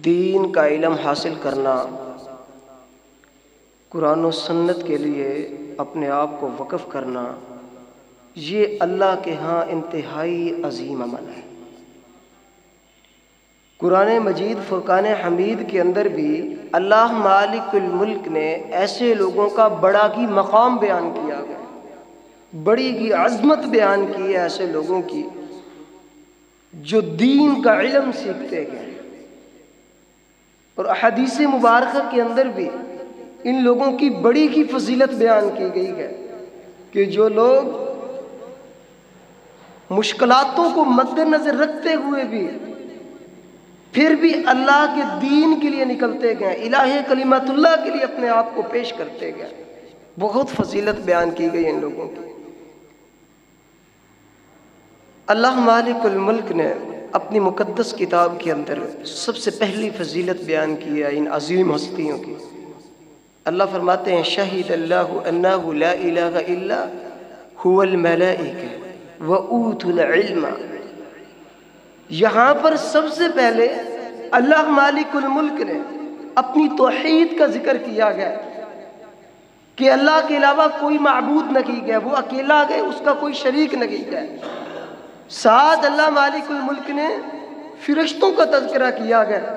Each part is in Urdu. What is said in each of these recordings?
دین کا علم حاصل کرنا، قرآن و سنت کے لیے اپنے آپ کو وقف کرنا، یہ اللہ کے ہاں انتہائی عظیم عمل ہے۔ قرآن مجید فرقان حمید کے اندر بھی اللہ مالک الملک نے ایسے لوگوں کا بڑا کی مقام بیان کیا گیا، بڑی کی عظمت بیان کی ہے ایسے لوگوں کی جو دین کا علم سیکھتے گئے۔ اور احادیث مبارکہ کے اندر بھی ان لوگوں کی بڑی کی فضیلت بیان کی گئی ہے کہ جو لوگ مشکلاتوں کو مد نظر رکھتے ہوئے بھی پھر بھی اللہ کے دین کے لیے نکلتے گئے، الہ کلمت اللہ کے لیے اپنے آپ کو پیش کرتے گئے، بہت فضیلت بیان کی گئی ان لوگوں کی۔ اللہ مالک الملک نے اپنی مقدس کتاب کے اندر سب سے پہلی فضیلت بیان کی ہے ان عظیم ہستیوں کی۔ اللہ فرماتے ہیں شہید اللہ انہ لا الہ الا هو الملائکہ وأوتوا العلم۔ یہاں پر سب سے پہلے اللہ مالک الملک نے اپنی توحید کا ذکر کیا گیا کہ اللہ کے علاوہ کوئی معبود نہ کی گیا، وہ اکیلا گئے، اس کا کوئی شریک نہ کی گیا۔ ساتھ اللہ مالک الملک نے فرشتوں کا تذکرہ کیا گیا،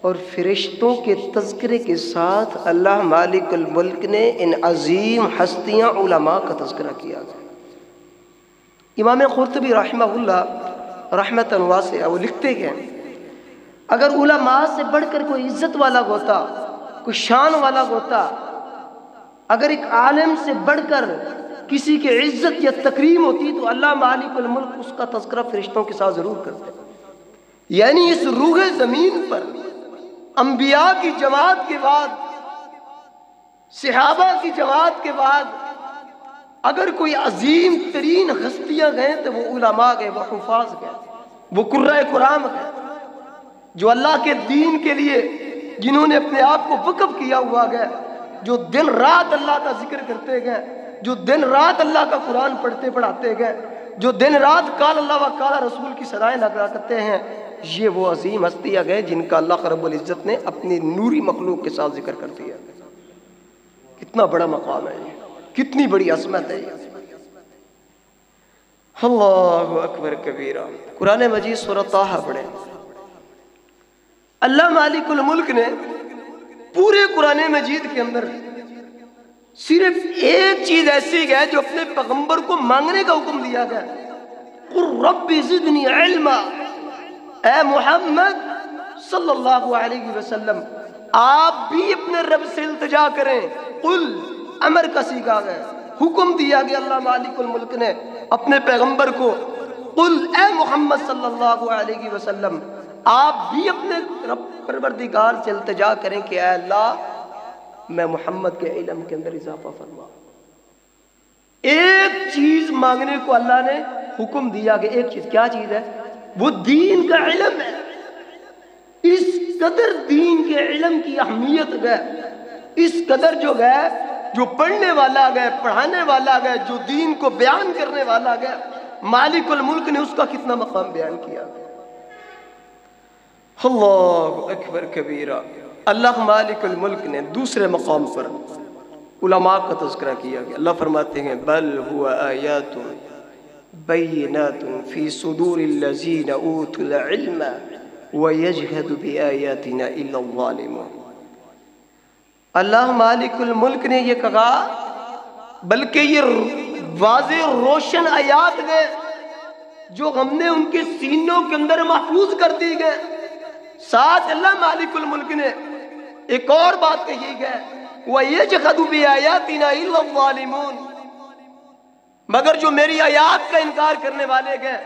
اور فرشتوں کے تذکرے کے ساتھ اللہ مالک الملک نے ان عظیم ہستیاں علماء کا تذکرہ کیا گیا۔ امام قرطبی رحمہ اللہ رحمتً واسعہ وہ لکھتے ہیں اگر علماء سے بڑھ کر کوئی عزت والا ہوتا، کوئی شان والا ہوتا، اگر ایک عالم سے بڑھ کر کسی کی عزت یا تکریم ہوتی تو اللہ مالک الملک اس کا تذکرہ فرشتوں کے ساتھ ضرور کرتے۔ یعنی اس روح زمین پر انبیاء کی جماعت کے بعد، صحابہ کی جماعت کے بعد اگر کوئی عظیم ترین ہستیاں گئے تو وہ علماء گئے، وہ حفاظ گئے، وہ قرۂ قرآن گئے، جو اللہ کے دین کے لیے جنہوں نے اپنے آپ کو وقف کیا ہوا گئے، جو دن رات اللہ کا ذکر کرتے گئے، جو دن رات اللہ کا قرآن پڑھتے پڑھاتے گئے، جو دن رات قال اللہ و قال رسول کی سرائیں لگا کرتے ہیں، یہ وہ عظیم ہستیاں گئے جن کا اللہ رب العزت نے اپنی نوری مخلوق کے ساتھ ذکر کر دیا۔ کتنا بڑا مقام ہے یہ، کتنی بڑی عظمت ہے یہ۔ اللہ اکبر کبیرہ۔ قرآن مجید سورۃ طٰہٰ پڑھیں۔ اللہ مالک الملک نے پورے قرآن مجید کے اندر صرف ایک چیز ایسی ہے جو اپنے پیغمبر کو مانگنے کا حکم دیا گیا، قُل رب زدنی علما، اے محمد صلی اللہ علیہ وسلم آپ بھی اپنے رب سے التجا کریں۔ قل امر کا سیکھا گیا، حکم دیا گیا اللہ مالک الملک نے اپنے پیغمبر کو، قل اے محمد صلی اللہ علیہ وسلم آپ بھی اپنے رب پروردگار سے التجا کریں کہ اے اللہ میں محمد کے علم کے اندر اضافہ فرما۔ ایک چیز مانگنے کو اللہ نے حکم دیا کہ ایک چیز، کیا چیز ہے؟ وہ دین کا علم ہے۔ اس قدر دین کے علم کی اہمیت ہے، اس قدر جو ہے، جو پڑھنے والا گئے، پڑھانے والا گئے، جو دین کو بیان کرنے والا گئے، مالک الملک نے اس کا کتنا مقام بیان کیا۔ اللہ اکبر کبیرہ۔ اللہ مالک الملک نے دوسرے مقام پر علماء کا تذکرہ کیا گیا۔ اللہ فرماتے ہیں بل هو آیات بینات فی صدور الذین اوتوا العلم ویجحد بآیاتنا الا الظالمون۔ اللہ مالک الملک نے یہ کہا بلکہ یہ واضح روشن آیات گئے جو ہم نے ان کے سینوں کے اندر محفوظ کر دی گئے۔ ساتھ اللہ مالک الملک نے ایک اور بات کہی گئے وَيَجْحَدُ بِآيَاتِنَا إِلَّا الظَّالِمُونَ، مگر جو میری آیات کا انکار کرنے والے گئے،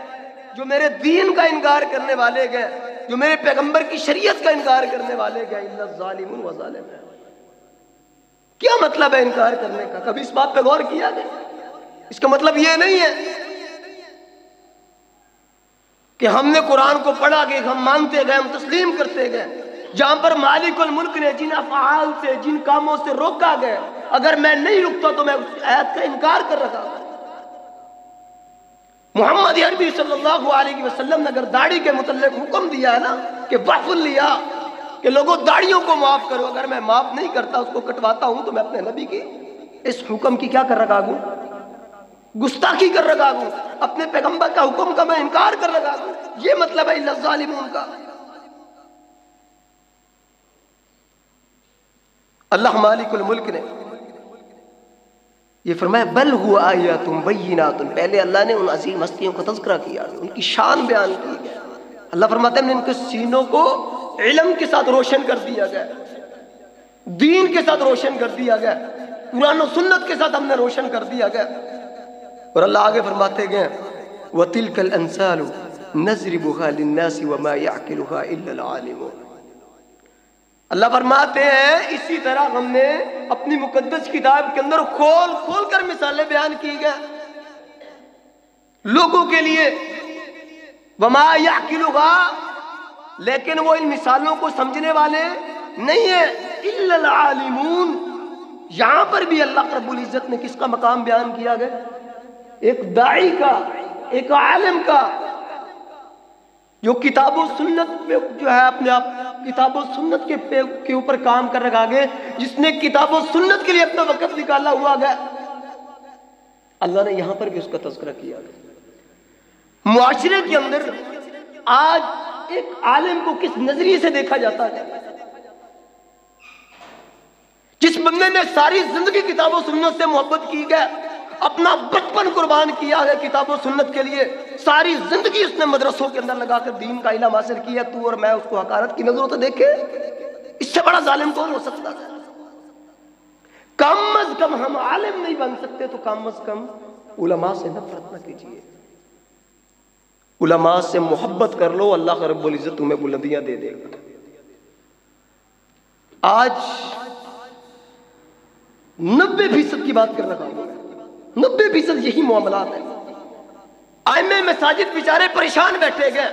جو میرے دین کا انکار کرنے والے گئے، جو میرے پیغمبر کی شریعت کا انکار کرنے والے گئے، إِلَّا الظَّالِمُونَ وَظَالِمُونَ۔ کیا مطلب ہے انکار کرنے کا؟ کبھی اس بات پہ غور کیا گیا؟ اس کا مطلب یہ نہیں ہے کہ ہم نے قرآن کو پڑھا کہ ہم مانتے گئے، ہم تسلیم کرتے گئے۔ جہاں پر مالک الملک نے جن افعال سے، جن کاموں سے روکا گئے، اگر میں نہیں رکتا تو میں اس آیت کا انکار کر رہا۔ محمد عربی صلی اللہ علیہ وسلم نے اگر داڑھی کے متعلق حکم دیا ہے نا کہ وحف لیا، کہ لوگوں داڑھیوں کو معاف کرو، اگر میں معاف نہیں کرتا، اس کو کٹواتا ہوں، تو میں اپنے نبی کی اس حکم کی کیا کر رکھا ہوں؟ گستاخی کر رکھا ہوں، اپنے پیغمبر کا حکم کا میں انکار کر رکھا ہوں۔ یہ مطلب ہے الظالمون کا۔ اللہ مالک الملک نے یہ فرمایا بل هو آیات بینات، پہلے اللہ نے ان عظیم ہستیوں کا تذکرہ کیا، ان کی شان بیان کی۔ اللہ فرماتے ہیں ان کے سینوں کو علم کے ساتھ روشن کر دیا گیا، دین کے ساتھ روشن کر دیا گیا، قرآن و سنت کے ساتھ ہم نے روشن کر دیا گیا۔ اور اللہ آگے فرماتے گئے وَتِلْكَ الْأَمْثَالُ نَضْرِبُهَا لِلنَّاسِ وَمَا يَعْقِلُهَا إِلَّا الْعَالِمُونَ۔ اللہ فرماتے ہیں اسی طرح ہم نے اپنی مقدس کتاب کے اندر کھول کھول کر مثالیں بیان کی گئے لوگوں کے لیے، وَمَا يَعْقِلُهَا، لیکن وہ ان مثالوں کو سمجھنے والے نہیں ہیں، إِلَّا الْعَالِمُونَ۔ یہاں پر بھی اللہ رب العزت نے کس کا مقام بیان کیا گیا؟ ایک داعی کا، ایک عالم کا، جو کتاب و سنت پہ جو ہے اپنے آپ کتاب و سنت کے اوپر کام کر رکھا گیا، جس نے کتاب و سنت کے لیے اپنا وقت نکالا ہوا گیا۔ اللہ نے یہاں پر بھی اس کا تذکرہ کیا گیا۔ معاشرے کے اندر آج ایک عالم کو کس نظریے سے دیکھا جاتا ہے؟ جس بندے نے ساری زندگی کتاب و سنت سے محبت کی ہے، اپنا بچپن قربان کیا ہے کتاب و سنت کے لیے، ساری زندگی اس نے مدرسوں کے اندر لگا کر دین کا علم حاصل کیا، تو اور میں اس کو حقارت کی نظروں سے دیکھے؟ اس سے بڑا ظالم کون ہو سکتا ہے؟ کم از کم ہم عالم نہیں بن سکتے تو کم از کم علماء سے نفرت نہ کیجیے، علماء سے محبت کر لو، اللہ رب العزت تمہیں بلندیاں دے دے گا۔ آج 90% کی بات کر رہا ہوں، 90% یہی معاملات ہیں۔ ائمہ مساجد بیچارے پریشان بیٹھے گئے،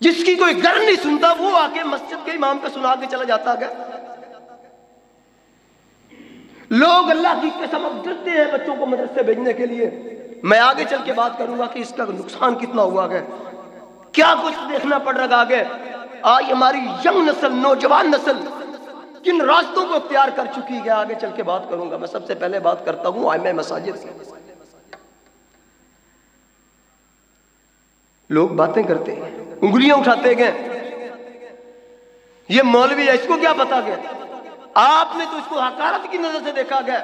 جس کی کوئی گر نہیں سنتا وہ آ کے مسجد کے امام پہ سنا کے چلا جاتا ہے۔ لوگ اللہ کی قسم اب ڈرتے ہیں بچوں کو مدرسے بھیجنے کے لیے۔ میں آگے چل کے بات کروں گا کہ اس کا نقصان کتنا ہوا ہے، کیا کچھ دیکھنا پڑ رہا ہے۔ آج ہماری ینگ نسل، نوجوان نسل کن راستوں کو اختیار کر چکی ہے، آگے چل کے بات کروں گا۔ میں سب سے پہلے بات کرتا ہوں ائمہ مساجد کی۔ لوگ باتیں کرتے ہیں، انگلیاں اٹھاتے گئے، یہ مولوی ہے، اس کو کیا پتا گیا؟ آپ نے تو اس کو حقارت کی نظر سے دیکھا گیا۔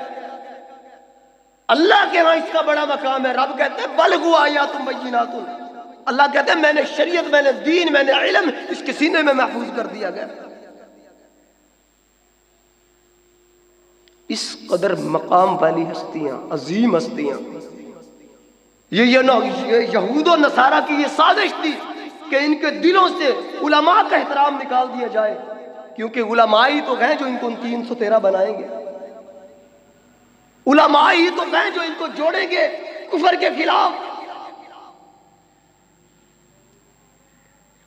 اللہ کے ہاں اس کا بڑا مقام ہے۔ رب کہتے ہیں بل هو آیات بینات، اللہ کہتے ہیں میں نے شریعت، میں نے دین، میں نے علم اس کے سینے میں محفوظ کر دیا گیا۔ اس قدر مقام والی ہستیاں، عظیم ہستیاں، یہ یہود و نصارہ کی یہ سازش تھی کہ ان کے دلوں سے علماء کا احترام نکال دیا جائے، کیونکہ علماء ہی تو ہیں جو ان کو 313 بنائیں گے، علماء ہی تو ہیں جو ان کو جوڑیں گے کفر کے خلاف۔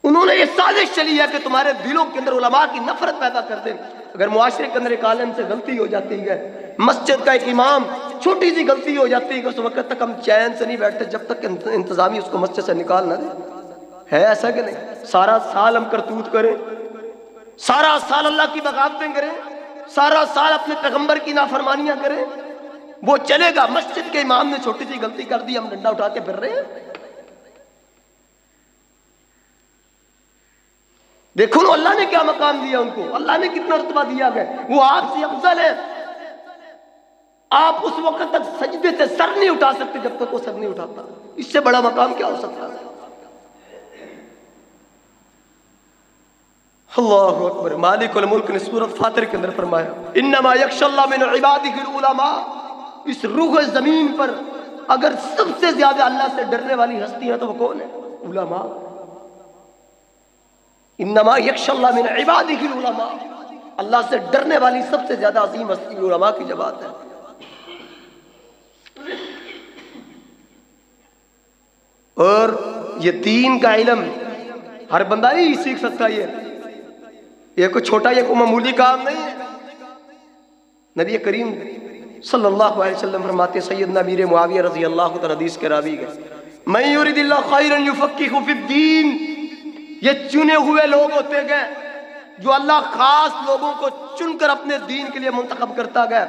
انہوں نے یہ سازش چلی ہے کہ تمہارے دلوں کے اندر علماء کی نفرت پیدا کر دیں۔ اگر معاشرے کے اندر ایک عالم سے غلطی ہو جاتی ہے، مسجد کا ایک امام چھوٹی سی غلطی ہو جاتی ہے کہ اس وقت تک ہم چین سے نہیں بیٹھتے جب تک انتظامی اس کو مسجد سے نکال نہ دے۔ ہے ایسا کہ نہیں؟ سارا سال ہم کرتوت کریں، سارا سال اللہ کی بغاوتیں کریں، سارا سال اپنے پیغمبر کی نافرمانیاں کریں، وہ چلے گا؟ مسجد کے امام نے چھوٹی سی غلطی کر دی، ہم ڈنڈا اٹھا کے پھر رہے ہیں؟ دیکھو نا اللہ نے کیا مقام دیا ان کو، اللہ نے کتنا رتبہ دیا ہے، وہ آپ سے افضل ہے۔ آپ اس وقت تک سجدے سے سر نہیں اٹھا سکتے جب تک وہ سر نہیں اٹھاتا۔ اس سے بڑا مقام کیا ہو سکتا ہے؟ اللہ اکبر۔ مالک الملک نے سورۃ فاطر کے اندر فرمایا انما یخشی اللہ من عبادہ العلماء۔ اس روح زمین پر اگر سب سے زیادہ اللہ سے ڈرنے والی ہستی ہے تو وہ کون ہے؟ علماء۔ انما یخشی اللہ من عبادہ العلماء، اللہ سے ڈرنے والی سب سے زیادہ عظیم ہستی علماء کی جماعت ہے۔ اور یہ دین کا علم ہر بندہ نہیں سیکھ سکتا، یہ کوئی چھوٹا، یہ کوئی معمولی کام نہیں ہے۔ نبی کریم صلی اللہ علیہ وسلم فرماتے ہیں، سیدنا امیر معاویہ رضی اللہ عنہ حدیث کے راوی ہے، من یرید اللہ خیرا یفقہہ فی الدین، یہ چنے ہوئے لوگ ہوتے گئے جو اللہ خاص لوگوں کو چن کر اپنے دین کے لیے منتخب کرتا گیا.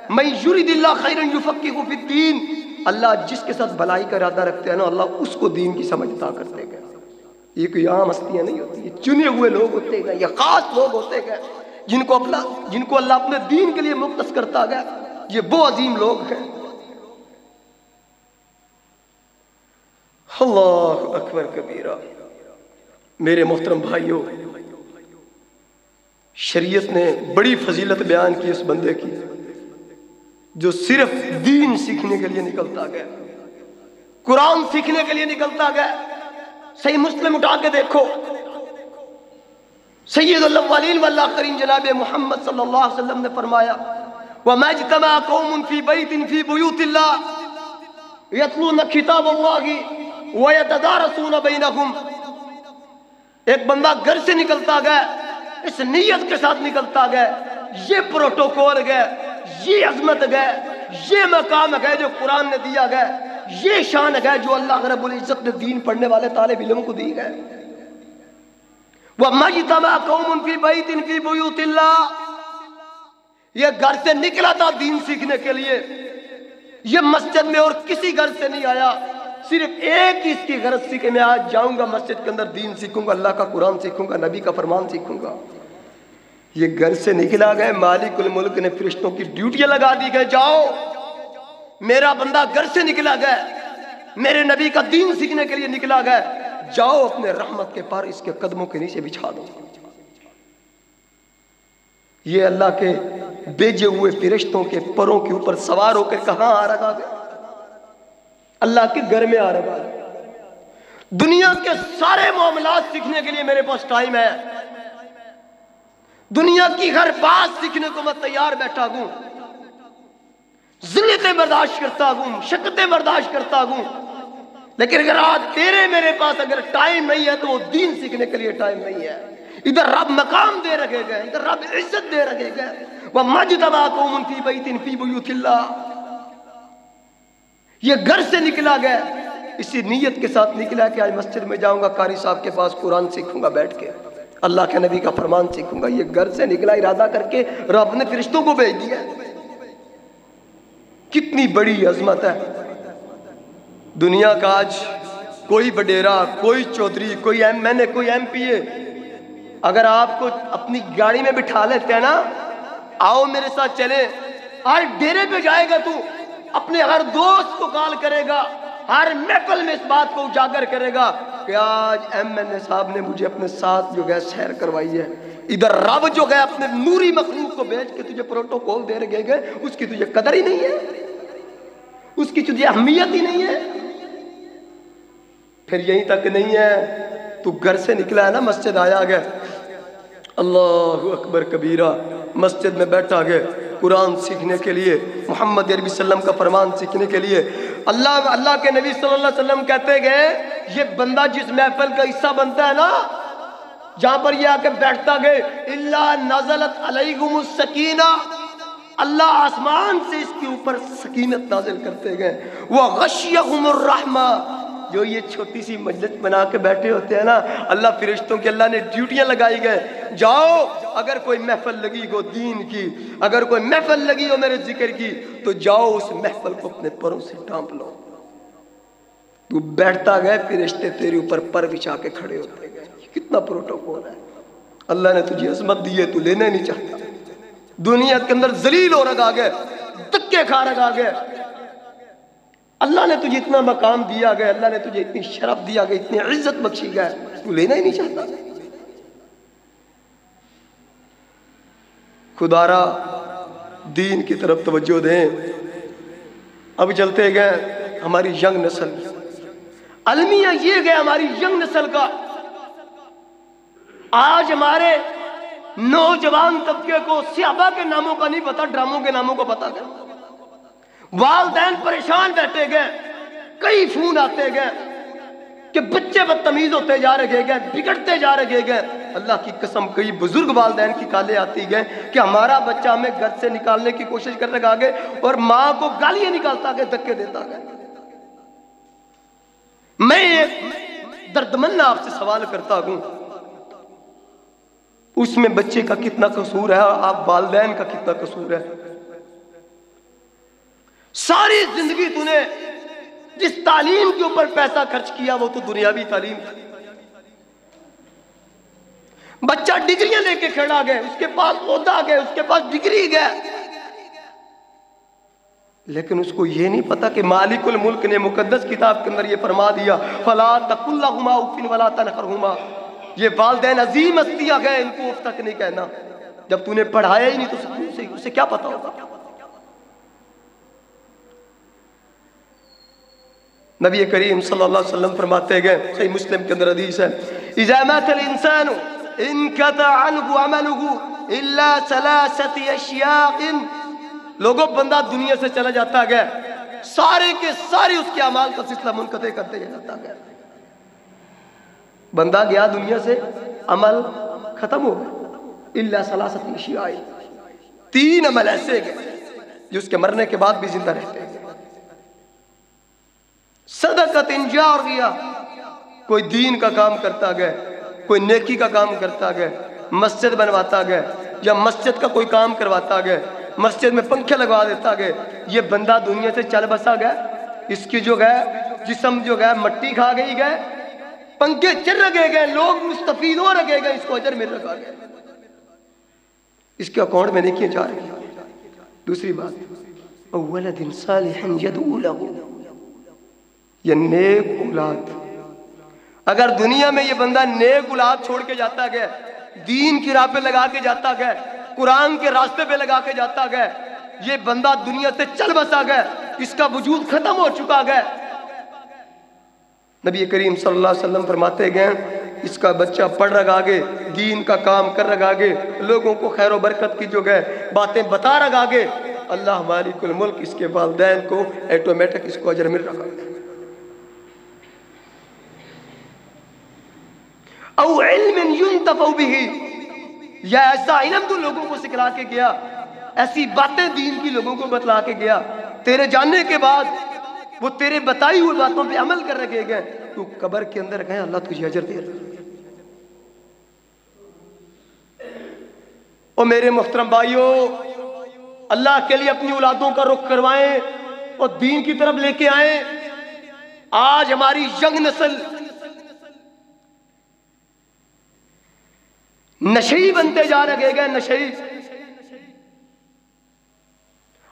من یرید اللہ خیرا یفقہہ فی الدین، اللہ جس کے ساتھ بھلائی کا ارادہ رکھتے ہیں نا اللہ اس کو دین کی سمجھ عطا کرتے گئے. یہ کوئی عام ہستیاں نہیں ہوتی، یہ چنے ہوئے لوگ ہوتے گئے، یہ خاص لوگ ہوتے گئے جن کو اللہ اپنے دین کے لیے مختص کرتا گیا. یہ وہ عظیم لوگ ہیں. اللہ اکبر کبیرہ. میرے محترم بھائیوں، شریعت نے بڑی فضیلت بیان کی اس بندے کی جو صرف دین سیکھنے کے لیے نکلتا گیا، قرآن سیکھنے کے لیے نکلتا گیا. صحیح مسلم اٹھا کے دیکھو، سید الاولین والآخرین جناب محمد صلی اللہ علیہ وسلم نے فرمایا وَمَا اجْتَمَعَ قَوْمٌ فِي بَيْتٍ فِي بُيُوتِ اللَّهِ يَتْلُونَ كِتَابَ اللَّهِ وَيَتَدَارَسُونَ بَيْنَهُمْ. ایک بندہ گھر سے نکلتا گیا، اس نیت کے ساتھ نکلتا گیا، یہ پروٹوکول گیا، یہ عظمت گیا، یہ مقام گیا جو قرآن نے دیا گیا، یہ شان گیا جو اللہ رب العزت نے دین پڑھنے والے طالب علم کو دی گئے. وَمَا اجْتَمَعَ قَوْمٌ فِي بَيْتٍ فِي بُيُوتِ اللَّهِ، یہ گھر سے نکلا تھا دین سیکھنے کے لیے، یہ مسجد میں اور کسی گھر سے نہیں آیا، صرف ایک ہی اس کی غرض تھی کہ میں آج جاؤں گا مسجد کے اندر دین سیکھوں گا، اللہ کا قرآن سیکھوں گا، نبی کا فرمان سیکھوں گا. یہ گھر سے نکلا گئے، مالک الملک نے فرشتوں کی ڈیوٹیاں لگا دی گئے، جاؤ میرا بندہ گھر سے نکلا گیا، میرے نبی کا دین سیکھنے کے لیے نکلا گیا، جاؤ اپنے رحمت کے پار اس کے قدموں کے نیچے بچھا دو. یہ اللہ کے بھیجے ہوئے فرشتوں کے پروں کے اوپر سوار ہو کر کہاں آ رہا ہے؟ اللہ کے گھر میں آ رہا ہے. دنیا کے سارے معاملات سیکھنے کے لیے میرے پاس ٹائم ہے، دنیا کی ہر بات سیکھنے کو میں تیار بیٹھا ہوں، ذلتیں برداشت کرتا ہوں، شقتیں برداشت کرتا ہوں، لیکن اگر آج تیرے میرے پاس اگر ٹائم نہیں ہے تو وہ دین سیکھنے کے لیے ٹائم نہیں ہے. ادھر رب مقام دے رکھے گئے، ادھر رب عزت دے رکھے گئے. وَمَا اجْتَمَعَ قَوْمٌ فِي بَيْتٍ فِي بُيُوتِ اللَّهِ، یہ گھر سے نکلا گیا، اسی نیت کے ساتھ نکلا کہ آج مسجد میں جاؤں گا، قاری صاحب کے پاس قرآن سیکھوں گا بیٹھ کے، اللہ کے نبی کا فرمان سیکھوں گا. یہ گھر سے نکلا ارادہ کر کے رب نے فرشتوں کو بھیج دیا. کتنی بڑی عظمت ہے. دنیا کا آج کوئی وڈیرا، کوئی چودھری، کوئی ایم این اے، کوئی ایم پی اے اگر آپ کو اپنی گاڑی میں بٹھا لیتے ہیں نا، آؤ میرے ساتھ چلیں، آج ڈیرے پہ جائے گا تو اپنے ہر دوست کو کال کرے گا، ہر محفل میں اس بات کو اجاگر کرے گا کہ آج ایم این اے صاحب نے مجھے اپنے ساتھ جو گئے سیر کروائی ہے. ادھر رب جو گئے اپنے نوری مخلوق کو بھیج کے تجھے پروٹوکول دے رہے گئے، اس کی تجھے قدر ہی نہیں ہے، اس کی تجھے اہمیت ہی نہیں ہے. پھر یہیں تک نہیں ہے، تو گھر سے نکلا ہے نا، مسجد آیا گیا، اللہ اکبر کبیرہ، مسجد میں بیٹھا گیا قرآن سیکھنے کے لیے، محمد عربی وسلم کا فرمان سیکھنے کے لیے. اللہ کے نبی صلی اللہ علیہ وسلم کہتے گئے یہ بندہ جس محفل کا حصہ بنتا ہے نا، جہاں پر یہ آ کے بیٹھتا گئے، اللہ نازلت علیہم السکینہ، اللہ آسمان سے اس کے اوپر سکینت نازل کرتے گئے. وغشیہم الرحمہ، جو یہ چھوٹی سی مجلس بنا کے بیٹھے ہوتے ہیں نا، اللہ فرشتوں کی اللہ نے ڈیوٹیاں لگائی گئے، جاؤ اگر کوئی محفل لگی ہو دین کی، اگر کوئی محفل لگی ہو میرے ذکر کی، تو جاؤ اس محفل کو اپنے پروں سے ڈھانپ لو. تو بیٹھتا گئے، فرشتے تیرے اوپر پر بچھا کے کھڑے ہوتے گئے. کتنا پروٹوکول ہے. اللہ نے تجھے عظمت دی ہے، تو لینا نہیں چاہتا. دنیا کے اندر ذلیل ہو رکھا گئے، دکے کھا رکھا گئے. اللہ نے تجھے اتنا مقام دیا گیا، اللہ نے تجھے اتنی شرف دیا گیا، اتنی عزت بخشی گیا، تو لینا ہی نہیں چاہتا. خدا را دین کی طرف توجہ دیں. اب چلتے گئے ہماری ینگ نسل، المیہ یہ گئے ہماری ینگ نسل کا. آج ہمارے نوجوان طبقے کو صحابہ کے ناموں کا نہیں پتا، ڈراموں کے ناموں کو پتا گیا. والدین پریشان بیٹھے گئے، کئی فون آتے گئے کہ بچے بدتمیز ہوتے جا رہے گئے، بگڑتے جا رہے گئے. اللہ کی قسم کئی بزرگ والدین کی کالیں آتی گئے کہ ہمارا بچہ ہمیں گھر سے نکالنے کی کوشش کرنے لگا گئے اور ماں کو گالیاں نکالتا گئے، دھکے دیتا گئے. میں ایک دردمند آپ سے سوال کرتا ہوں، اس میں بچے کا کتنا قصور ہے، آپ والدین کا کتنا قصور ہے؟ ساری زندگی تو نے جس تعلیم کے اوپر پیسہ خرچ کیا وہ تو دنیاوی تعلیم تھی۔ بچہ ڈگریاں لے کے کھڑا گئے، اس کے پاس عہدہ گئے، اس کے پاس ڈگری گئے، لیکن اس کو یہ نہیں پتا کہ مالک الملک نے مقدس کتاب کے اندر یہ فرما دیا فَلَا تَقُلْ لَهُمَا اُفٍّ وَلَا تَنْهَرْهُمَا، یہ والدین عظیم ہستیاں گئے، ان کو اف تک نہیں کہنا۔ جب تو نے پڑھایا ہی نہیں تو اسے کیا پتا ہوگا؟ نبی کریم صلی اللہ علیہ وسلم فرماتے گئے، صحیح مسلم کے اندر حدیث ہے، اِذَا مَاتَ الْإِنسَانُ انقطع عنه عمله الا ثلاثه اشیاء، لوگوں بندہ دنیا سے چلا جاتا گیا، سارے کے سارے اس کے اعمال کا سلسلہ منقطع کرتے جاتا گیا۔ بندہ گیا دنیا سے، عمل ختم ہو گیا، الا ثلاثه اشیاء، تین عمل ایسے گئے جو اس کے مرنے کے بعد بھی زندہ رہتے ہیں۔ صدقۃ جاریہ، کوئی دین کا کام کرتا گیا، کوئی نیکی کا کام کرتا گیا، مسجد بنواتا گیا یا مسجد کا کوئی کام کرواتا گیا، مسجد میں پنکھے لگوا دیتا گیا، یہ بندہ دنیا سے چل بسا گیا، اس کی جو گئے جسم جو گئے مٹی کھا گئی گئے، پنکھے چل رکھے گئے، لوگ مستفید ہو رکھے گئے، اس کو اجر مل رکھا گیا، اس کے اکاؤنٹ میں نیکیاں جا رہی ہیں۔ دوسری بات، اولد صالح یدعو لہ، یہ نیک اولاد، اگر دنیا میں یہ بندہ نیک اولاد چھوڑ کے جاتا گیا، دین کی راہ پہ لگا کے جاتا گیا، قرآن کے راستے پہ لگا کے جاتا گیا، یہ بندہ دنیا سے چل بسا گیا، اس کا وجود ختم ہو چکا گیا، نبی کریم صلی اللہ علیہ وسلم فرماتے گئے اس کا بچہ پڑھ رکھا گے، دین کا کام کر رکھا گے، لوگوں کو خیر و برکت کی جو گئے باتیں بتا رکھا گے، اللہ مالک الملک اس کے والدین کو ایٹومیٹک اس کو اجر مل رکھا گے۔ او علم ينتفع به، یا ایسا علم تو لوگوں کو سکھلا کے گیا، ایسی باتیں دین کی لوگوں کو بتلا کے گیا، تیرے جاننے کے بعد وہ تیرے بتائی ہوئی باتوں پہ عمل کر رکھے گئے، تو قبر کے اندر گئے اللہ تجھے اجر دے رہا۔ اور میرے محترم بھائیو، اللہ کے لیے اپنی اولادوں کا رخ کروائیں اور دین کی طرف لے کے آئیں۔ آج ہماری ینگ نسل نشئی بنتے جا رہے گئے، نشئی۔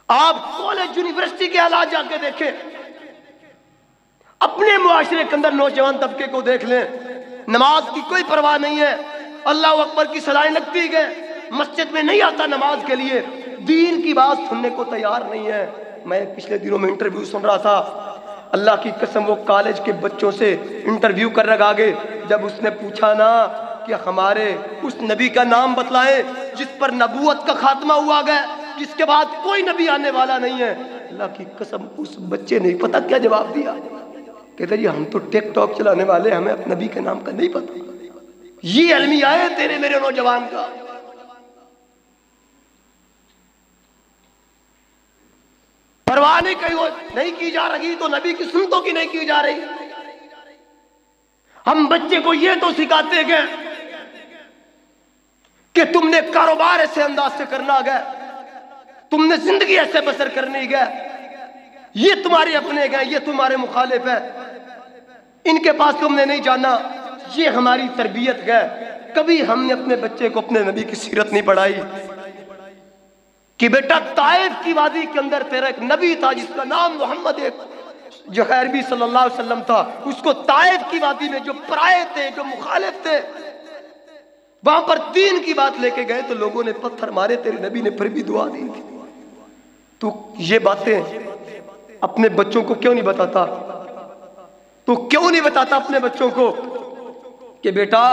آپ کالج یونیورسٹی کے حالات جا کے دیکھیں، اپنے معاشرے کے اندر نوجوان طبقے کو دیکھ لیں، نماز کی کوئی پرواہ نہیں ہے، اللہ اکبر کی صلاحیں لگتی گئے، مسجد میں نہیں آتا نماز کے لیے، دین کی بات سننے کو تیار نہیں ہے۔ میں پچھلے دنوں میں انٹرویو سن رہا تھا، اللہ کی قسم وہ کالج کے بچوں سے انٹرویو کر رکھا گے، جب اس نے پوچھا نا کہ ہمارے اس نبی کا نام بتلائیں جس پر نبوت کا خاتمہ ہوا گیا، جس کے بعد کوئی نبی آنے والا نہیں ہے، اللہ کی قسم اس بچے نے پتہ کیا جواب دیا؟ کہتا جی ہم تو ٹک ٹاک چلانے والے، ہمیں اپنے نبی کے نام کا نہیں پتہ۔ یہ علمی آئے تیرے میرے نوجوان کا۔ پرواہ نہیں کی جا رہی تو نبی کی سنتوں کی نہیں کی جا رہی۔ ہم بچے کو یہ تو سکھاتے گئے کہ تم نے کاروبار ایسے انداز سے کرنا گیا، تم نے زندگی ایسے بسر کرنی گیا، یہ تمہارے اپنے گئے، یہ تمہارے مخالف ہے، ان کے پاس تم نے نہیں جانا، یہ ہماری تربیت گئے۔ کبھی ہم نے اپنے بچے کو اپنے نبی کی سیرت نہیں پڑھائی کہ بیٹا طائف کی وادی کے اندر تیرا ایک نبی تھا جس کا نام محمد جو عربی صلی اللہ علیہ وسلم تھا، اس کو طائف کی وادی میں جو پرائے تھے، جو مخالف تھے، وہاں پر دین کی بات لے کے گئے تو لوگوں نے پتھر مارے، تیرے نبی نے پھر بھی دعا دی تھی۔ تو یہ باتیں اپنے بچوں کو کیوں نہیں بتاتا؟ تو کیوں نہیں بتاتا اپنے بچوں کو کہ بیٹا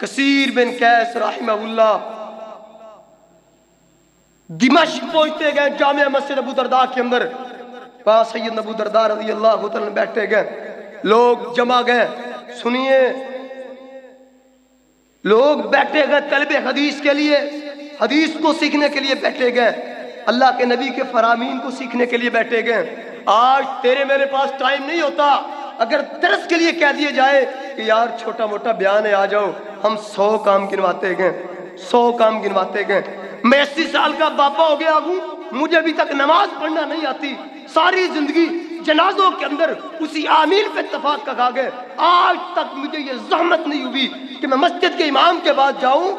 کثیر بن قیس رحمہ اللہ دمشق پہنچتے گئے، جامع مسجد ابو درداء کے اندر، وہاں سید ابو درداء رضی اللہ عنہ بیٹھے گئے، لوگ جمع گئے، سنیے، لوگ بیٹھے گئے طلب حدیث کے لیے، حدیث کو سیکھنے کے لیے بیٹھے گئے، اللہ کے نبی کے فرامین کو سیکھنے کے لیے بیٹھے گئے۔ آج تیرے میرے پاس ٹائم نہیں ہوتا، اگر درس کے لیے کہہ دیے جائے کہ یار چھوٹا موٹا بیان ہے آ جاؤ، ہم 100 کام گنواتے گئے، 100 کام گنواتے گئے۔ میں 80 سال کا باپا ہو گیا ہوں، مجھے ابھی تک نماز پڑھنا نہیں آتی، ساری زندگی جنازوں کے اندر اسی آمین پہ اتفاق کا گئے، آج تک مجھے یہ زحمت نہیں ہوئی کہ میں مسجد کے امام کے بعد جاؤں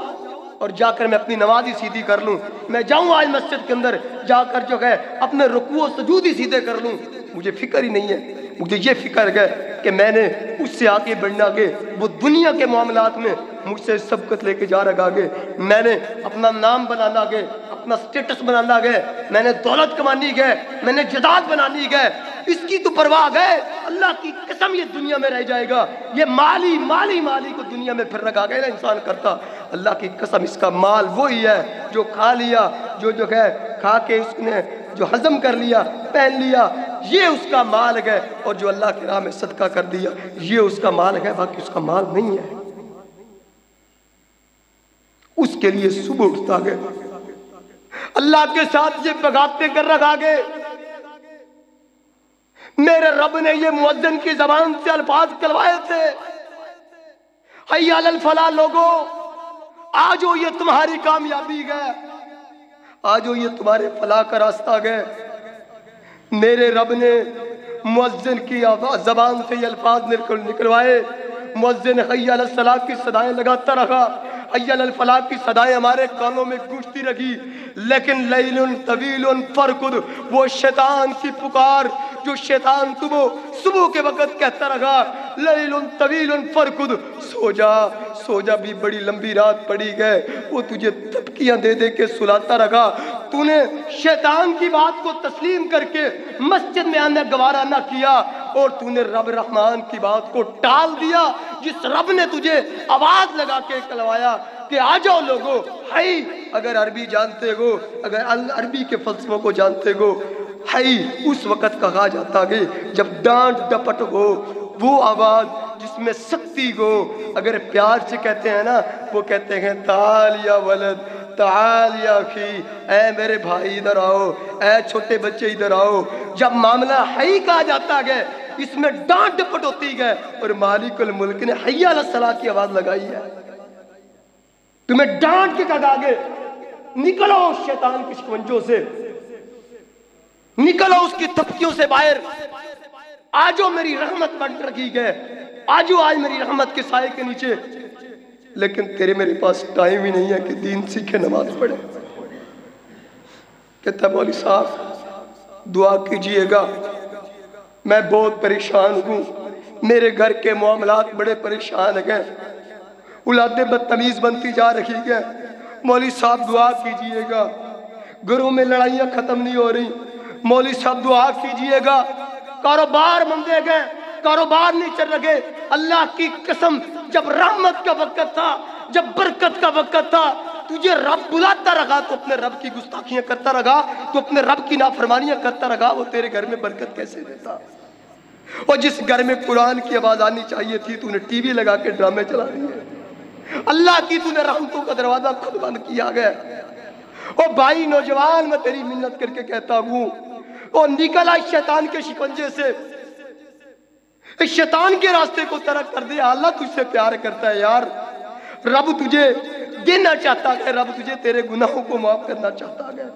اور جا کر میں اپنی نماز ہی سیدھی کر لوں۔ میں جاؤں آج مسجد کے اندر جا کر جو ہے اپنے رکوع و سجود ہی سیدھے کر لوں، مجھے فکر ہی نہیں ہے۔ مجھے یہ فکر ہے کہ میں نے اس سے آگے بڑھنا گے، وہ دنیا کے معاملات میں مجھ سے سبقت لے کے جا رہا گے، میں نے اپنا نام بنانا گے، اپنا سٹیٹس بنانا گے، میں نے دولت کمانی گے، میں نے جداد بنانی گے، اس کی تو پرواہ گئے، اللہ کی قسم یہ دنیا میں رہ جائے گا۔ یہ مالی کو دنیا میں پھر رکھا گیا نا انسان کرتا، اللہ کی قسم اس کا مال وہی ہے جو کھا لیا، جو ہے کھا کے اس نے جو ہضم کر لیا، پہن لیا، یہ اس کا مال ہے، اور جو اللہ کی راہ میں صدقہ کر دیا یہ اس کا مال ہے، باقی اس کا مال نہیں ہے۔ اس کے لیے صبح اٹھتا گئے، اللہ کے ساتھ یہ بغاوتیں کر رکھا گئے۔ میرے رب نے یہ مؤذن کی زبان سے الفاظ کلوائے تھے، حی علی الفلاح، لوگو آجو یہ تمہاری کامیابی گئے، آجو یہ تمہارے فلاح کا راستہ گئے۔ میرے رب نے مؤذن کی زبان سے یہ الفاظ نکلوائے، مؤذن حی علی الصلاح کی صدائیں لگاتا رہا، حی علی الفلاح کی صدائیں ہمارے کانوں میں گونجتی رہی، لیکن لیل طویل فرقد، وہ شیطان کی پکار جو شیطان صبح کے وقت کہتا رہا، لیل طویل فرقد، سو جا بھی بڑی لمبی رات پڑی گئے، وہ تجھے تھپکیاں دے دے کے سلاتا رہا۔ تو نے شیطان کی بات کو تسلیم کر کے مسجد میں آنا گوارا نہ کیا، اور تو نے رب رحمان کی بات کو ٹال دیا، جس رب نے تجھے آواز لگا کے کلوایا کہ آ جاؤ لوگو، ہائی اگر عربی جانتے ہو، اگر عربی کے فلسفوں کو جانتے ہو، ہائی اس وقت کہا جاتا ہے جب ڈانٹ ڈپٹ ہو، وہ آواز جس میں سختی ہو، اگر پیار سے کہتے ہیں نا، وہ کہتے ہیں تعال یا ولد، تعال یا اخی، اے میرے بھائی ادھر آؤ، اے چھوٹے بچے ادھر آؤ۔ جب معاملہ حی کہا جاتا ہے اس میں ڈانٹ ڈپٹ ہوتی ہے، اور مالک الملک نے حی علی الصلاح کی آواز لگائی ہے، تمہیں ڈانٹ کے کہا گے نکلو شیطان کی شکنجوں سے، نکلو اس کی تھپکیوں سے باہر، آجو میری رحمت بن رکھی گئے، آجو آج میری رحمت کے سائے کے نیچے۔ لیکن تیرے میرے پاس ٹائم ہی نہیں ہے کہ دین سیکھے، نماز پڑھے۔ کہتا ہے مولوی صاحب دعا کیجئے گا، میں بہت پریشان ہوں، میرے گھر کے معاملات بڑے پریشان ہیں، اولادیں بدتمیز بنتی جا رہی ہیں، مولوی صاحب دعا کیجئے گا، گھروں میں لڑائیاں ختم نہیں ہو رہی، مولوی صاحب دعا کیجئے گا، کاروبار مندے گئے، کاروبار نہیں چل رہے۔ اللہ کی قسم جب رحمت کا وقت تھا، جب برکت کا وقت تھا، تجھے رب بلاتا رہا تو اپنے رب کی گستاخیاں کرتا رہا، تو اپنے رب کی نافرمانیاں کرتا رہا، وہ تیرے گھر میں برکت کیسے دیتا؟ اور جس گھر میں قرآن کی آواز آنی چاہیے تھی تو نے ٹی وی لگا کے ڈرامے چلا دیے، اللہ کی تو نے رحمتوں کا دروازہ خود بند کیا گیا۔ اور بھائی نوجوان میں تیری منت کر کے کہتا ہوں، اور نکل آئے شیطان کے شکنجے سے، اس شیطان کے راستے کو ترک کر دے، اللہ تجھ سے پیار کرتا ہے یار، رب تجھے دینا چاہتا ہے، رب تجھے تیرے گناہوں کو معاف کرنا چاہتا ہے،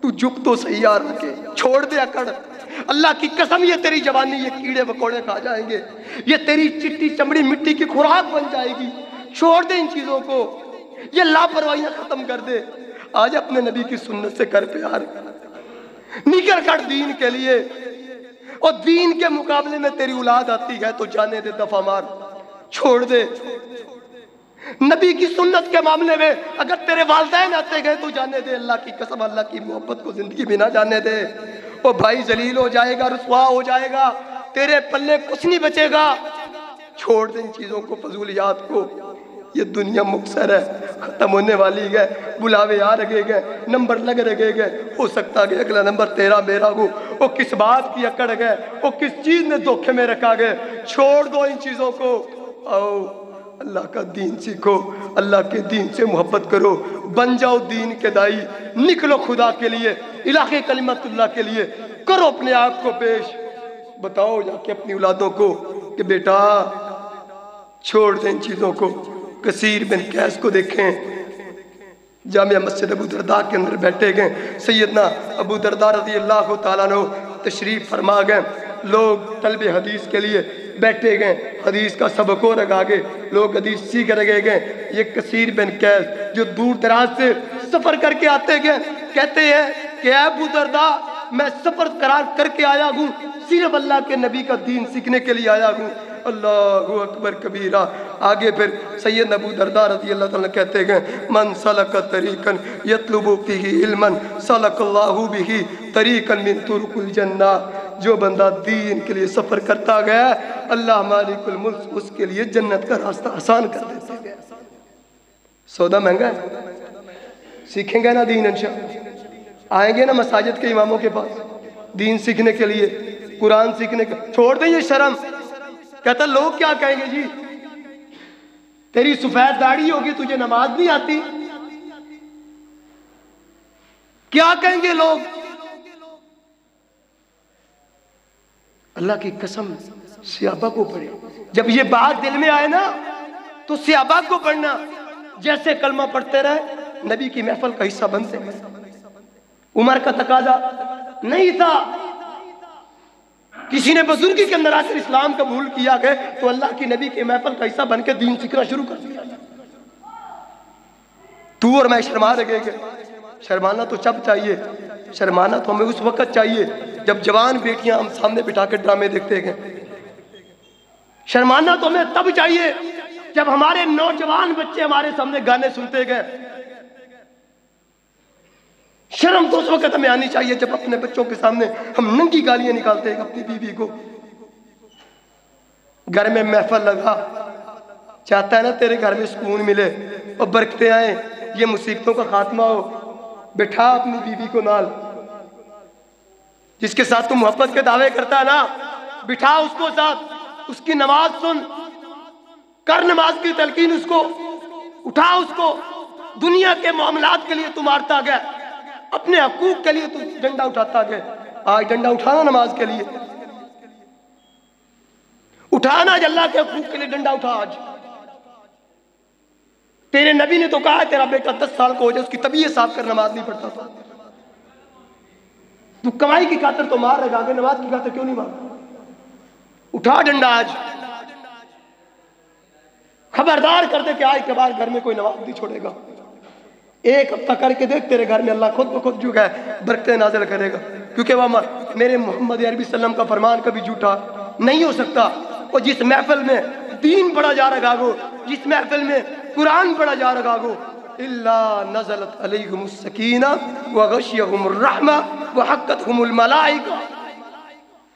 تو جھک تو صحیح یار رکھے، چھوڑ دے اکڑ، اللہ کی قسم یہ تیری جوانی یہ کیڑے مکوڑے کھا جائیں گے، یہ تیری چٹی چمڑی مٹی کی خوراک بن جائے گی، چھوڑ دے ان چیزوں کو، یہ لاپرواہیاں ختم کر دے، آج اپنے نبی کی سنت سے کر پیار، نکل کر دین کے لیے، اور دین کے مقابلے میں تیری اولاد آتی ہے تو جانے دے، دفع مار، چھوڑ دے۔ نبی کی سنت کے معاملے میں اگر تیرے والدین آتے گئے تو جانے دے، اللہ کی قسم اللہ کی محبت کو زندگی میں نہ جانے دے، وہ بھائی ذلیل ہو جائے گا، رسوا ہو جائے گا، تیرے پلے کچھ نہیں بچے گا، چھوڑ دے ان چیزوں کو، فضولیات کو، یہ دنیا مختصر ہے، ختم ہونے والی ہے، بلاوے آ رہے گئے، نمبر لگ رہے گئے، ہو سکتا ہے اگلا نمبر تیرا میرا ہو، وہ کس بات کی اکڑ گئے، وہ کس چیز نے دھوکے میں رکھا گئے، چھوڑ دو ان چیزوں کو، آؤ اللہ کا دین سیکھو، اللہ کے دین سے محبت کرو، بن جاؤ دین کے دائی، نکلو خدا کے لیے، الہ کلمت اللہ کے لیے، کرو اپنے آپ کو پیش، بتاؤ جا کے اپنی اولادوں کو کہ بیٹا چھوڑ دیں ان چیزوں کو، کثیر بن قیس کو دیکھیں، جامعہ مسجد ابو درداء کے اندر بیٹھے گئے، سیدنا ابو درداء رضی اللہ تعالیٰ عنہ تشریف فرما گئے، لوگ طلب حدیث کے لیے بیٹھے گئے، حدیث کا سبق ہو رکھا گئے، لوگ حدیث سیکھ رہے گئے۔ یہ کثیر بن قیس جو دور دراز سے سفر کر کے آتے گئے، کہتے ہیں کہ اے ابو درداء میں سفر قرار کر کے آیا ہوں، صرف اللہ کے نبی کا دین سیکھنے کے لیے آیا ہوں۔ اللہ اکبر کبیرہ۔ آگے پھر سید ابو درداء رضی اللہ تعالیٰ کہتے گئے من سلک طریقا یطلب فیہ علما سلک اللہ بہ طریقا من طرق الجنہ، جو بندہ دین کے لیے سفر کرتا گیا اللہ مالک الملک اس کے لیے جنت کا راستہ آسان کر دیتا گیا۔ سودا مہنگا ہے، سیکھیں گے نا دین انشاءاللہ، آئیں گے نا مساجد کے اماموں کے پاس دین سیکھنے کے لیے، قرآن سیکھنے کے، چھوڑ دیں یہ شرم۔ کہتا لوگ کیا کہیں گے جی، تیری سفید داڑھی ہوگی تجھے نماز نہیں آتی، کیا کہیں گے لوگ؟ اللہ کی قسم صحابہ کو پڑھے، جب یہ بات دل میں آئے نا تو صحابہ کو پڑھنا، جیسے کلمہ پڑھتے رہے نبی کی محفل کا حصہ بنتے ہیں۔ عمر کا تقاضا نہیں تھا، کسی نے بزرگی کے اندر آ کر اسلام قبول کیا گئے تو اللہ کی نبی کے محفل کا حصہ بن کے دین سیکھنا شروع کر دیا۔ تو اور میں شرما رہے گے، شرمانا تو جب چاہیے، شرمانا تو ہمیں اس وقت چاہیے جب جوان بیٹیاں ہم سامنے بٹھا کے ڈرامے دیکھتے گئے، شرمانا تو ہمیں تب چاہیے جب ہمارے نوجوان بچے ہمارے سامنے گانے سنتے گئے، شرم تو اس وقت ہمیں آنی چاہیے جب اپنے بچوں کے سامنے ہم ننگی گالیاں نکالتے ہیں اپنی بیوی کو۔ گھر میں محفل لگا، چاہتا ہے نا تیرے گھر میں سکون ملے اور برکتیں آئیں، یہ مصیبتوں کا خاتمہ ہو، بٹھا اپنی بیوی کو نال، جس کے ساتھ تو محبت کے دعوے کرتا ہے نا، بٹھا اس کو ساتھ، اس کی نماز سن، کر نماز کی تلقین اس کو، اٹھا اس کو۔ دنیا کے معاملات کے لیے تو مارتا گیا، اپنے حقوق کے لیے تو ڈنڈا اٹھاتا گیا، آج ڈنڈا اٹھانا نماز کے لیے، اٹھانا آج اللہ کے حقوق کے لیے ڈنڈا اٹھا۔ آج تیرے نبی نے تو کہا ہے تیرا بیٹا 10 سال کو ہو جائے اس کی طبیعت صاف کر نماز نہیں پڑھتا تھا، تو کمائی کی خاطر تو مار رہے گا، آگے نماز کی خاطر کیوں نہیں مار؟ اٹھا ڈنڈا آج، خبردار کر دے کہ آج کے بعد گھر میں کوئی نماز نہیں چھوڑے گا۔ ایک ہفتہ کر کے دیکھ تیرے گھر میں اللہ خود بخود جو ہے برکتیں نازل کرے گا، کیونکہ وہ میرے محمد عربی صلی اللہ علیہ وسلم کا فرمان کبھی جھوٹا نہیں ہو سکتا۔ اور جس محفل میں دین پڑھا جا رہا ہو، جس محفل میں قرآن پڑھا جا رہا ہو، الا نزلت علیہم السکینہ وغشیہم الرحمہ وحقتہم الملائکہ،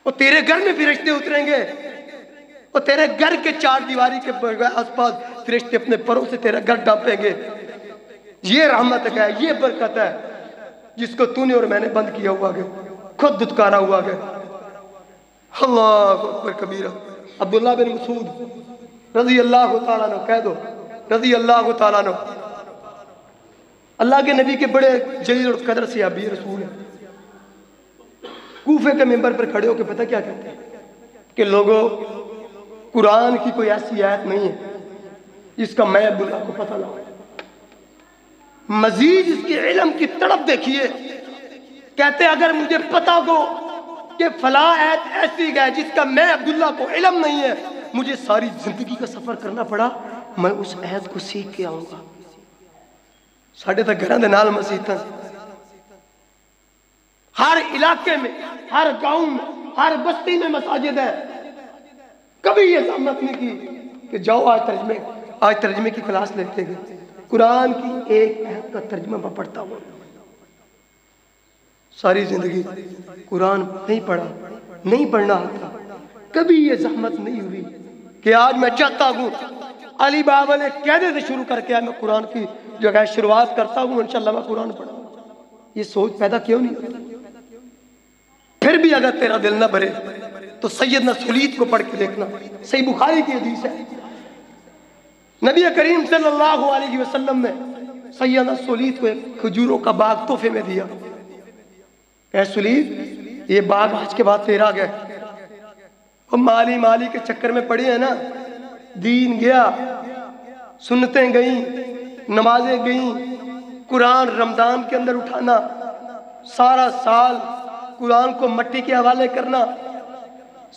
اور تیرے گھر میں فرشتے اتریں گے، اور تیرے گھر کے چار دیواری کے آس پاس فرشتے اپنے پروں سے تیرا گھر ڈانپیں گے۔ یہ رحمت ہے، یہ برکت ہے جس کو تو نے اور میں نے بند کیا ہوا گیا، خود دھتکارا ہوا گیا۔ اللہ اکبر کبیرہ۔ عبداللہ بن مسعود رضی اللہ تعالیٰ عنہ، کہہ دو رضی اللہ تعالیٰ عنہ، اللہ کے نبی کے بڑے جلیل اور قدر صحابی رسول ہیں، کوفے کے منبر پر کھڑے ہو کے پتہ کیا کہتے ہیں کہ لوگوں قرآن کی کوئی ایسی آیت نہیں ہے جس کا میں عبداللہ کو پتہ نہ ہو، مزید اس کے علم کی تڑپ دیکھیے، کہتے اگر مجھے پتہ ہو کہ فلاں آیت ایسی ہے جس کا میں عبداللہ کو علم نہیں ہے، مجھے ساری زندگی کا سفر کرنا پڑا، میں اس آیت کو سیکھ کے آؤں گا۔ ساڑھے تک گھران دے نال مسیحتاں، ہر علاقے میں، ہر گاؤں میں، ہر بستی میں مساجد ہے، کبھی یہ زحمت نہیں کی کہ جاؤ آج ترجمے کی کلاس لیتے گئے، قرآن کی ایک آیت کا ترجمہ میں پڑھتا ہوں، ساری زندگی قرآن نہیں پڑھا، نہیں پڑھنا آتا، کبھی یہ زحمت نہیں ہوئی کہ آج میں چاہتا ہوں علی بابا نے قیدے سے شروع کر کے میں قرآن کی جو ہے شروعات کرتا ہوں، انشاءاللہ میں قرآن پڑھوں۔ یہ سوچ پیدا کیوں نہیں ہوتی؟ پھر بھی اگر تیرا دل نہ بھرے تو سیدنا سلیت کو پڑھ کے دیکھنا، صحیح بخاری کی حدیث ہے، نبی کریم صلی اللہ علیہ وسلم نے سیدنا سلیت کو ایک کھجوروں کا باغ تحفے میں دیا، اے سلیت یہ باغ آج کے بعد تیرا گیا، اور مالی کے چکر میں پڑے ہیں نا، دین گیا، سنتیں گئیں، نمازیں گئیں، قرآن رمضان کے اندر اٹھانا، سارا سال قرآن کو مٹی کے حوالے کرنا.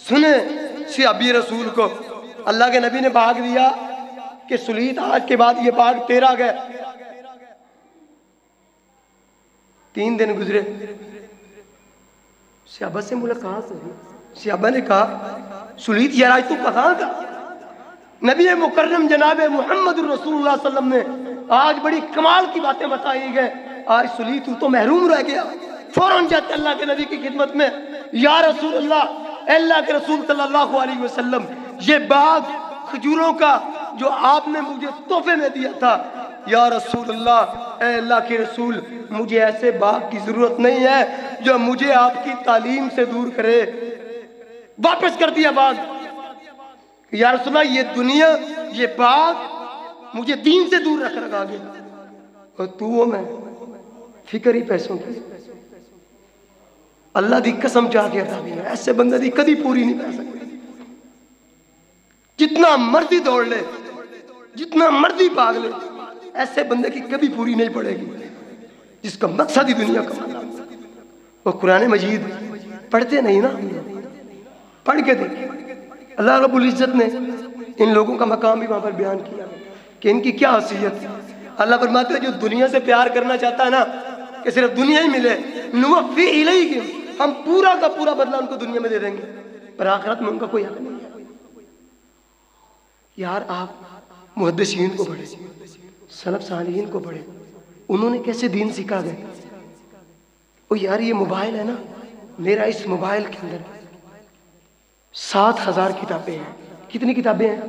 سنیں صحابی رسول کو، اللہ کے نبی نے بھاگ دیا کہ سلیت آج کے بعد یہ باغ تیرا گئے. 3 دن گزرے، صحابہ سے ملاقات ہوئی. صحابہ نے کہا سلیت یار آج تو کہاں تھا؟ نبی مکرم جناب محمد رسول اللہ صلی اللہ علیہ وسلم نے آج بڑی کمال کی باتیں بتائی گئے. آج سلیت تو محروم رہ گیا. فوراً جاتے اللہ کے نبی کی خدمت میں، یا رسول اللہ، اے اللہ کے رسول صلی اللہ علیہ وسلم، یہ باغ کھجوروں کا جو آپ نے مجھے تحفے میں دیا تھا، یا رسول اللہ، اے اللہ کے رسول، مجھے ایسے باغ کی ضرورت نہیں ہے جو مجھے آپ کی تعلیم سے دور کرے. واپس کر دیا باغ. یا رسول اللہ، یہ دنیا، یہ باغ مجھے دین سے دور رکھ رکھا گیا، اور تو وہ میں فکر ہی پیسوں کی. اللہ دی قسم چاہ کے ادا ہے، ایسے بندے دی کدی پوری نہیں کر سکتے. جتنا مرضی دوڑ لے، جتنا مرضی بھاگ لے، ایسے بندے کی کبھی پوری نہیں پڑے گی جس کا مقصد ہی دنیا کا. وہ قرآن مجید پڑھتے نہیں نا، پڑھ کے دیکھیں. اللہ رب العزت نے ان لوگوں کا مقام بھی وہاں پر بیان کیا کہ ان کی کیا حیثیت ہے. اللہ فرماتے ہیں جو دنیا سے پیار کرنا چاہتا ہے نا کہ صرف دنیا ہی ملے، نوفی الیہم، ہم پورا کا پورا بدلہ ان کو دنیا میں دے دیں گے، پر آخرت میں ان کا کوئی حق نہیں ہے. یار آپ محدثین کو پڑھیں، سلف صالحین کو پڑھیں، انہوں نے کیسے دین سکھا گئے. او یار یہ موبائل ہے نا، میرا اس موبائل کے اندر 7,000 کتابیں ہیں. کتنی کتابیں ہیں؟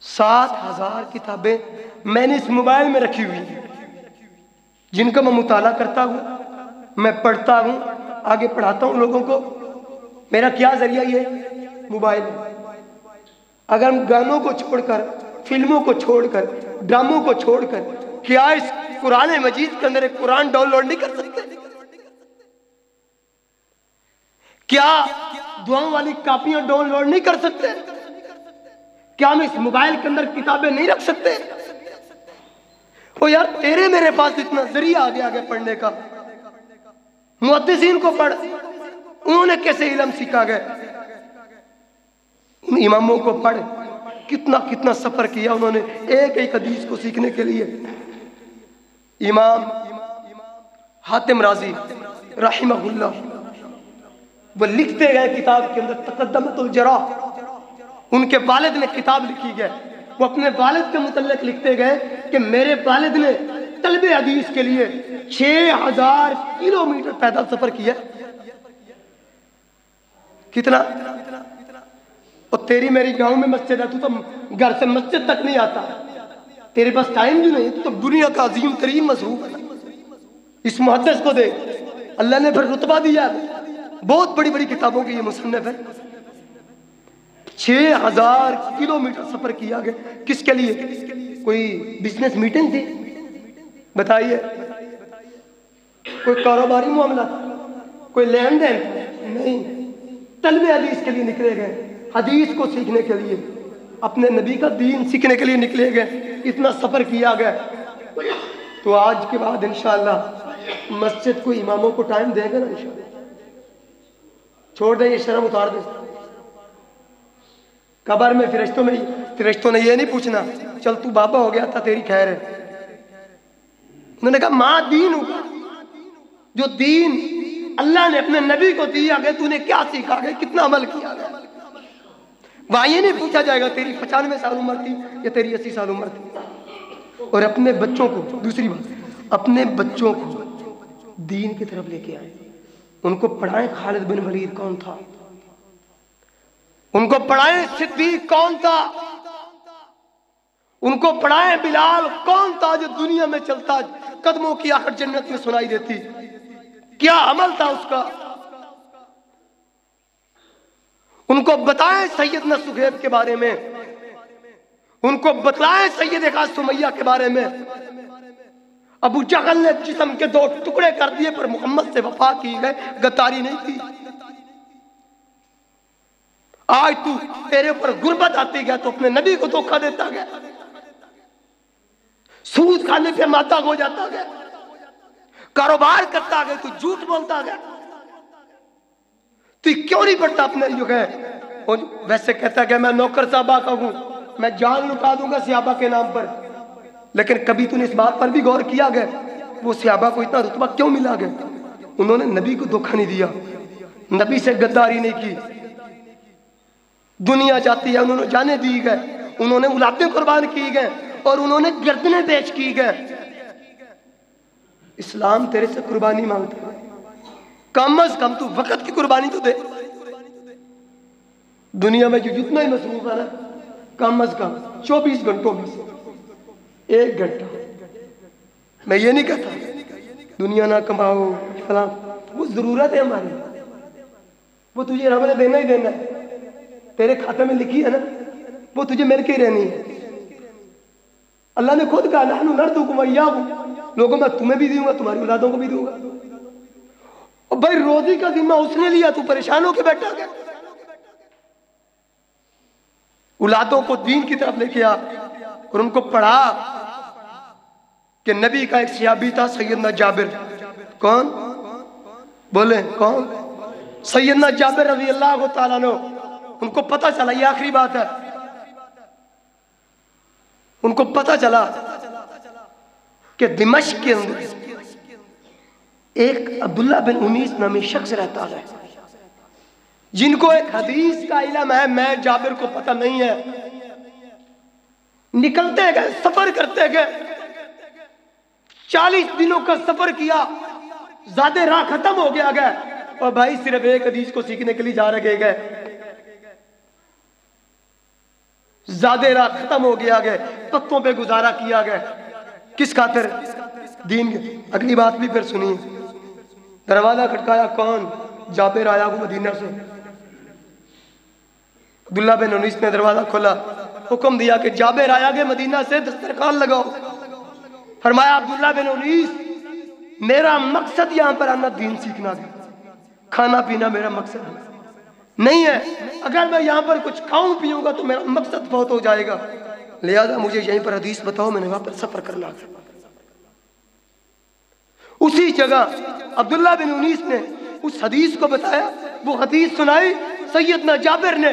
7,000 کتابیں میں نے اس موبائل میں رکھی ہوئی ہیں، جن کا میں مطالعہ کرتا ہوں، میں پڑھتا ہوں، آگے پڑھاتا ہوں لوگوں کو. میرا کیا ذریعہ یہ موبائل ہے. اگر ہم گانوں کو چھوڑ کر، فلموں کو چھوڑ کر، ڈراموں کو چھوڑ کر، کیا اس قرآن مجید کے اندر ایک قرآن ڈاؤن لوڈ نہیں کر سکتے؟ کیا دعاؤں والی کاپیاں ڈاؤن لوڈ نہیں کر سکتے؟ کیا ہم اس موبائل کے اندر کتابیں نہیں رکھ سکتے؟ او یار تیرے میرے پاس اتنا ذریعہ آگے آگے پڑھنے کا. محدثین کو پڑھ، انہوں نے کیسے علم سیکھا گئے. ان اماموں کو پڑھ، کتنا کتنا سفر کیا انہوں نے ایک ایک حدیث کو سیکھنے کے لیے. امام حاتم رازی رحمہ اللہ وہ لکھتے گئے کتاب کے اندر تقدمت الجراح، ان کے والد نے کتاب لکھی گئے، وہ اپنے والد کے متعلق لکھتے گئے کہ میرے والد نے طلب حدیث کے لیے 6,000 کلومیٹر پیدل سفر کیا. کتنا؟ اور تیری میری گاؤں میں مسجد ہے، تو گھر سے مسجد تک نہیں آتا، تیرے پاس ٹائم بھی نہیں، تو دنیا کا عظیم ترین مصروف ہے. اس محدث کو دیکھ، اللہ نے پھر رتبہ دیا، بہت بڑی بڑی کتابوں کی یہ مصنف ہے. 6,000 کلومیٹر سفر کیا گیا. کس کے لیے؟ کوئی بزنس میٹنگ تھی؟ بتائیے. کوئی کاروباری معاملہ، کوئی لین دین؟ نہیں. طلب حدیث کے لیے نکلے گئے، حدیث کو سیکھنے کے لیے، اپنے نبی کا دین سیکھنے کے لیے نکلے گئے. اتنا سفر کیا گیا. تو آج کے بعد انشاءاللہ مسجد کو اماموں کو ٹائم دے گا نا انشاءاللہ. چھوڑ دیں، یہ شرم اتار دیں. قبر میں فرشتوں نے یہ نہیں پوچھنا چل تو بابا ہو گیا تھا تیری خیر ہے. انہوں نے کہا ماں دین ہوگا، جو دین اللہ نے اپنے نبی کو دیا گیا تو نے کیا سیکھا گیا، کتنا عمل کیا گیا. وہاں یہ نہیں پوچھا جائے گا تیری 95 سال عمر تھی یا تیری 80 سال عمر تھی. اور اپنے بچوں کو، دوسری بات، اپنے بچوں کو دین کی طرف لے کے آئے، ان کو پڑھائیں خالد بن ولید کون تھا، ان کو پڑھائیں صدیق کون تھا، ان کو پڑھائیں بلال کون تھا جو دنیا میں چلتا قدموں کی آخر جنت میں سنائی دیتی، کیا عمل تھا اس کا. ان کو بتائیں سیدنا سہیب کے بارے میں، ان کو بتلائیں سیدہ سمیہ کے بارے میں. ابو جہل نے جسم کے 2 ٹکڑے کر دیے پر محمد سے وفا کی گئے، غداری نہیں کی. آج تو تیرے اوپر غربت آتی گیا تو اپنے نبی کو دھوکہ دیتا گیا. سود کھانے پہ مادہ ہو جاتا گیا، کاروبار کرتا گیا، تو جھوٹ بولتا گیا، تو کیوں نہیں پڑھتا اپنے جو ہے؟ ویسے کہتا کہ میں نوکر صحابہ کا ہوں، میں جان لٹا دوں گا صحابہ کے نام پر، لیکن کبھی تو نے اس بات پر بھی غور کیا گیا وہ صحابہ کو اتنا رتبہ کیوں ملا گیا؟ انہوں نے نبی کو دھوکہ نہیں دیا، نبی سے غداری نہیں کی، دنیا جاتی ہے انہوں نے جانے دی گئے، انہوں نے اولادیں قربان کی گئے اور انہوں نے گردنیں بیچ کی گئے۔ اسلام تیرے سے قربانی مانگتا ہے، کم از کم تو وقت کی قربانی تو دے۔ دنیا میں جو جتنا ہی مصروف ہے نا، کم از کم 24 گھنٹوں میں سے 1 گھنٹہ، میں یہ نہیں کہتا دنیا نہ کماؤ فلاں، وہ ضرورت ہے ہماری، وہ تجھے رب نے دینا ہی دینا ہے، تیرے کھاتے میں لکھی ہے نا، وہ تجھے مل کے ہی رہنی ہے۔ اللہ نے خود کہا نحن نرزقکم وإياکم، لوگوں میں تمہیں بھی دوں گا، تمہاری اولادوں کو بھی دوں گا۔ اور بھائی روزی کا ذمہ اس نے لیا، تو پریشان ہو کے بیٹھا گیا۔ اولادوں کو دین کی طرف لے کے آ اور ان کو پڑھا کہ نبی کا ایک صحابی تھا سیدنا جابر، کون بولے کون؟ سیدنا جابر رضی اللہ تعالیٰ عنہ، ان کو پتہ چلا، یہ آخری بات ہے، ان کو پتہ چلا کہ دمشق کے اندر ایک عبداللہ بن انیس نامی شخص رہتا ہے جن کو ایک حدیث کا علم ہے، میں جابر کو پتہ نہیں ہے۔ نکلتے گئے، سفر کرتے گئے، 40 دنوں کا سفر کیا، زیادہ راہ ختم ہو گیا اور بھائی صرف ایک حدیث کو سیکھنے کے لیے جا رہے گئے، زیادہ راہ ختم ہو گیا گئے، پتوں پہ گزارا کیا گیا، کس خاطر؟ دین کے۔ اگلی بات بھی پھر سنیے، دروازہ کھٹکایا، کون؟ جابر آیا وہ مدینہ سے، عبداللہ بن انیس نے دروازہ کھولا، حکم دیا کہ جابر آیا گئے مدینہ سے، دسترخوان لگاؤ۔ فرمایا عبداللہ بن انیس میرا مقصد یہاں پر آنا دین سیکھنا ہے، کھانا پینا میرا مقصد نہیں ہے، اگر میں یہاں پر کچھ کھاؤں پیوں گا تو میرا مقصد فوت ہو جائے گا، لہذا مجھے یہیں پر حدیث بتاؤ، میں نے وہاں پر سفر کرنا ہے۔ اسی جگہ عبداللہ بن انیس نے اس حدیث کو بتایا، وہ حدیث سنائی، سیدنا جابر نے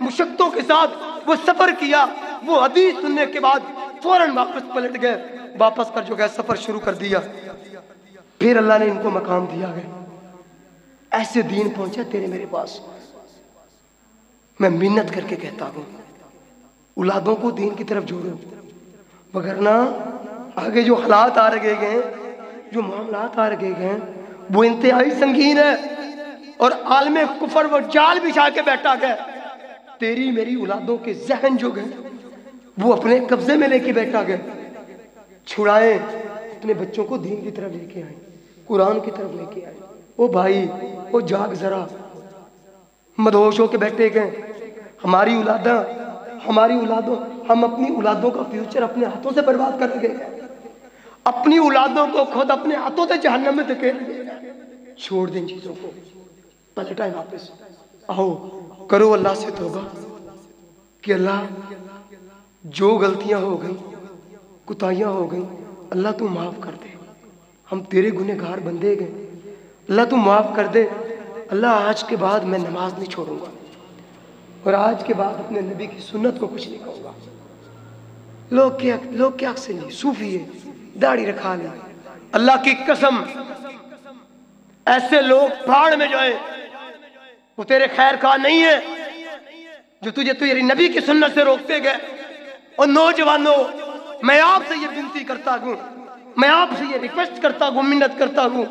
مشقتوں کے ساتھ وہ سفر کیا، وہ حدیث سننے کے بعد فوراً واپس پلٹ گئے، واپس کر جو گئے سفر شروع کر دیا۔ پھر اللہ نے ان کو مقام دیا گیا، ایسے دین پہنچا تیرے میرے پاس۔ میں منت کر کے کہتا ہوں اولادوں کو دین کی طرف جوڑو، وگرنہ آگے جو حالات آ رہے گئے، جو معاملات آ رہے گئے وہ انتہائی سنگین ہے، اور عالم کفر وہ جال بچھا کے بیٹھا گیا، تیری میری اولادوں کے ذہن جو گئے وہ اپنے قبضے میں لے کے بیٹھا گیا۔ چھڑائیں اپنے بچوں کو دین کی طرف لے کے آئیں، قرآن کی طرف لے کے آئیں۔ او بھائی او جاگ ذرا، مدہوش ہو کے بیٹھے گئے، ہماری اولادوں ہم اپنی اولادوں کا فیوچر اپنے ہاتھوں سے برباد کر گئے، اپنی اولادوں کو خود اپنے ہاتھوں سے جہنم میں دھکیل گئے۔ چھوڑ دیں چیزوں کو، پلٹائیں واپس، آؤ کرو اللہ سے توبہ کہ اللہ جو غلطیاں ہو گئیں، کوتاہیاں ہو گئیں، اللہ تو معاف کر دے، ہم تیرے گنہگار بندے گئے، اللہ تو معاف کر دے۔ اللہ آج کے بعد میں نماز نہیں چھوڑوں گا، اور آج کے بعد اپنے نبی کی سنت کو کچھ نہیں کہوں گا۔ لوگ کیا سے نہیں، صوفی ہے، داڑھی رکھا لیں، اللہ کی قسم ایسے لوگ پہاڑ میں جائیں، وہ تیرے خیر خواہ نہیں ہے، جو تجھے تیری نبی کی سنت سے روکتے گئے۔ اور نوجوانوں، میں آپ سے یہ بنتی کرتا ہوں، میں آپ سے یہ ریکویسٹ کرتا ہوں، منت کرتا ہوں،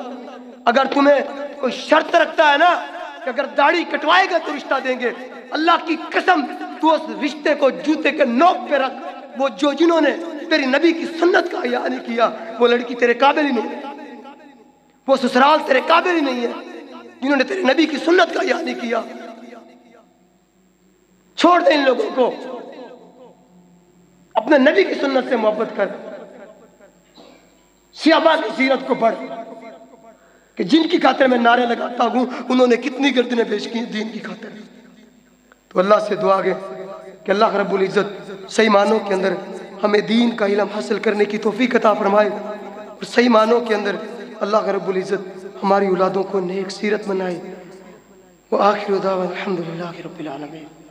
اگر تمہیں کوئی شرط رکھتا ہے نا کہ اگر داڑھی کٹوائے گا تو رشتہ دیں گے، اللہ کی قسم تو اس رشتے کو جوتے کے نوک پہ رکھ۔ وہ جنہوں نے تیری نبی کی سنت کا حیا نہیں کیا، وہ لڑکی تیرے قابل ہی نہیں ہے، وہ سسرال تیرے قابل ہی نہیں ہے، جنہوں نے تیرے نبی کی سنت کا حیا نہیں کیا۔ چھوڑ دیں ان لوگوں کو، اپنے نبی کی سنت سے محبت کر، صحابہ کی سیرت کو پڑھ کہ جن کی خاطر میں نعرے لگاتا ہوں انہوں نے کتنی گردنیں پیش کی دین کی خاطر۔ تو اللہ سے دعا ہے کہ اللہ رب العزت صحیح معنوں کے اندر ہمیں دین کا علم حاصل کرنے کی توفیق عطا فرمائے اور صحیح معنوں کے اندر اللہ رب العزت ہماری اولادوں کو نیک سیرت بنائے۔ وآخر دعوانا الحمدللہ رب العالمین۔